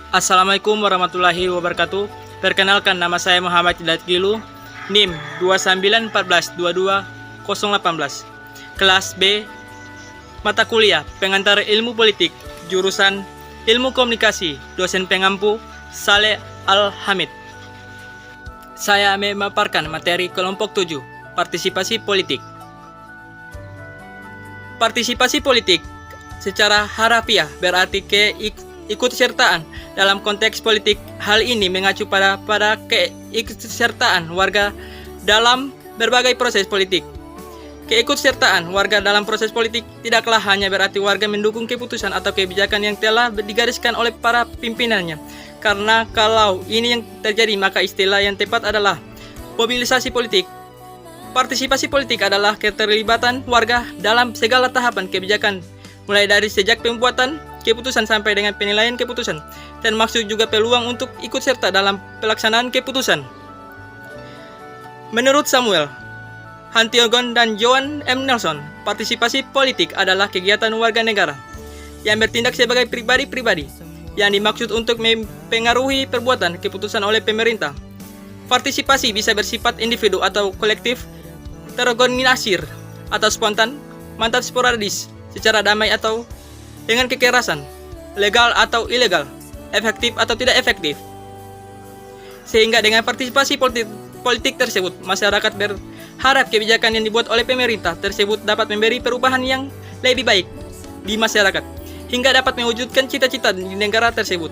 Assalamualaikum warahmatullahi wabarakatuh. Perkenalkan, nama saya Muhammad Hidayat Gilu, NIM 291422018. Kelas B, mata kuliah Pengantar Ilmu Politik, jurusan Ilmu Komunikasi, dosen pengampu Saleh Al-Hamid. Saya memaparkan materi kelompok 7, partisipasi politik. Partisipasi politik secara harafiah berarti keikutsertaan dalam konteks politik. Hal ini mengacu pada keikutsertaan warga dalam berbagai proses politik. Keikutsertaan warga dalam proses politik tidaklah hanya berarti warga mendukung keputusan atau kebijakan yang telah digariskan oleh para pimpinannya. Karena kalau ini yang terjadi, maka istilah yang tepat adalah mobilisasi politik. Partisipasi politik adalah keterlibatan warga dalam segala tahapan kebijakan, mulai dari sejak pembuatan keputusan sampai dengan penilaian keputusan, dan maksud juga peluang untuk ikut serta dalam pelaksanaan keputusan. Menurut Samuel Huntington dan John M. Nelson, partisipasi politik adalah kegiatan warga negara yang bertindak sebagai pribadi-pribadi yang dimaksud untuk mempengaruhi perbuatan keputusan oleh pemerintah. Partisipasi bisa bersifat individu atau kolektif, terorganisir atau spontan, mantap sporadis, secara damai atau dengan kekerasan, legal atau ilegal, efektif atau tidak efektif. Sehingga dengan partisipasi politik tersebut, masyarakat berharap kebijakan yang dibuat oleh pemerintah tersebut dapat memberi perubahan yang lebih baik di masyarakat, hingga dapat mewujudkan cita-cita di negara tersebut.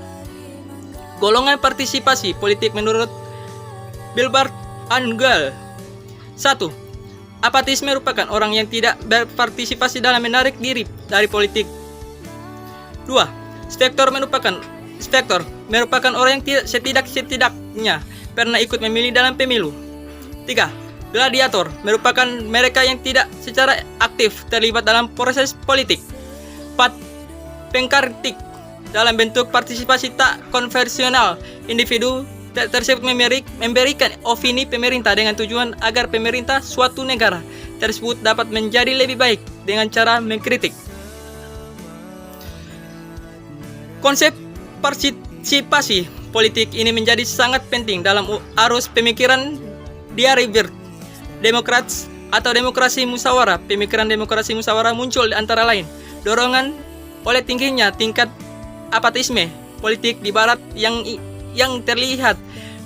Golongan partisipasi politik menurut Bilbart Angel. 1. Apatis merupakan orang yang tidak berpartisipasi dalam menarik diri dari politik. 2. Spektor merupakan orang yang setidak-setidaknya pernah ikut memilih dalam pemilu. 3. Gladiator merupakan mereka yang tidak secara aktif terlibat dalam proses politik. 4. Pengkritik dalam bentuk partisipasi tak konvensional, individu tersebut memberikan opini pemerintah dengan tujuan agar pemerintah suatu negara tersebut dapat menjadi lebih baik dengan cara mengkritik. Konsep partisipasi politik ini menjadi sangat penting dalam arus pemikiran Dierberg. Demokrats atau demokrasi musyawarah. Pemikiran demokrasi musyawarah muncul antara lain dorongan oleh tingginya tingkat apatisme politik di barat yang terlihat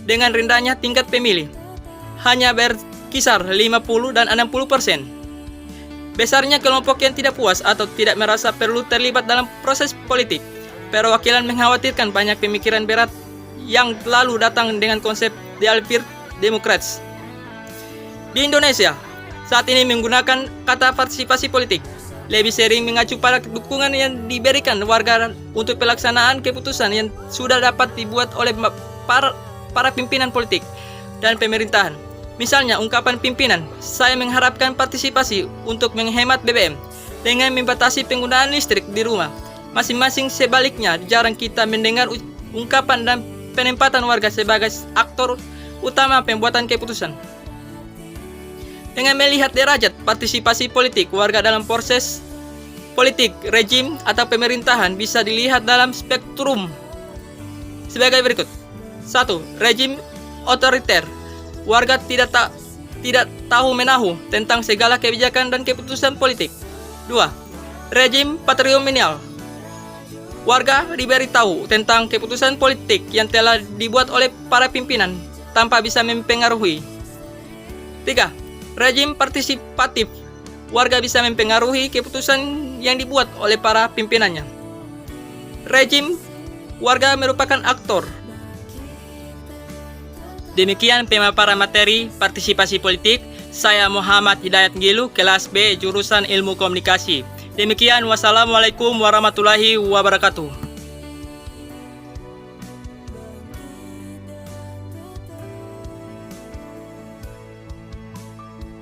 dengan rendahnya tingkat pemilih, hanya berkisar 50 dan 60%. Besarnya kelompok yang tidak puas atau tidak merasa perlu terlibat dalam proses politik. Perwakilan mengkhawatirkan banyak pemikiran berat yang lalu datang dengan konsep Dierberg Demokrats. Di Indonesia, saat ini menggunakan kata partisipasi politik lebih sering mengacu pada dukungan yang diberikan warga untuk pelaksanaan keputusan yang sudah dapat dibuat oleh para pimpinan politik dan pemerintahan. Misalnya ungkapan pimpinan, saya mengharapkan partisipasi untuk menghemat BBM dengan membatasi penggunaan listrik di rumah. Masing-masing sebaliknya, jarang kita mendengar ungkapan dan penempatan warga sebagai aktor utama pembuatan keputusan. Dengan melihat derajat partisipasi politik warga dalam proses politik, rejim atau pemerintahan bisa dilihat dalam spektrum sebagai berikut. 1. Rejim otoriter. Warga tidak tahu menahu tentang segala kebijakan dan keputusan politik. 2. Rejim patriarkal. Warga diberitahu tentang keputusan politik yang telah dibuat oleh para pimpinan tanpa bisa mempengaruhi. 3. Rejim partisipatif. Warga bisa mempengaruhi keputusan yang dibuat oleh para pimpinannya. Rejim warga merupakan aktor. Demikian pemaparan materi partisipasi politik. Saya Muhammad Hidayat Gilu, kelas B, jurusan Ilmu Komunikasi. Demikian, wassalamualaikum warahmatullahi wabarakatuh.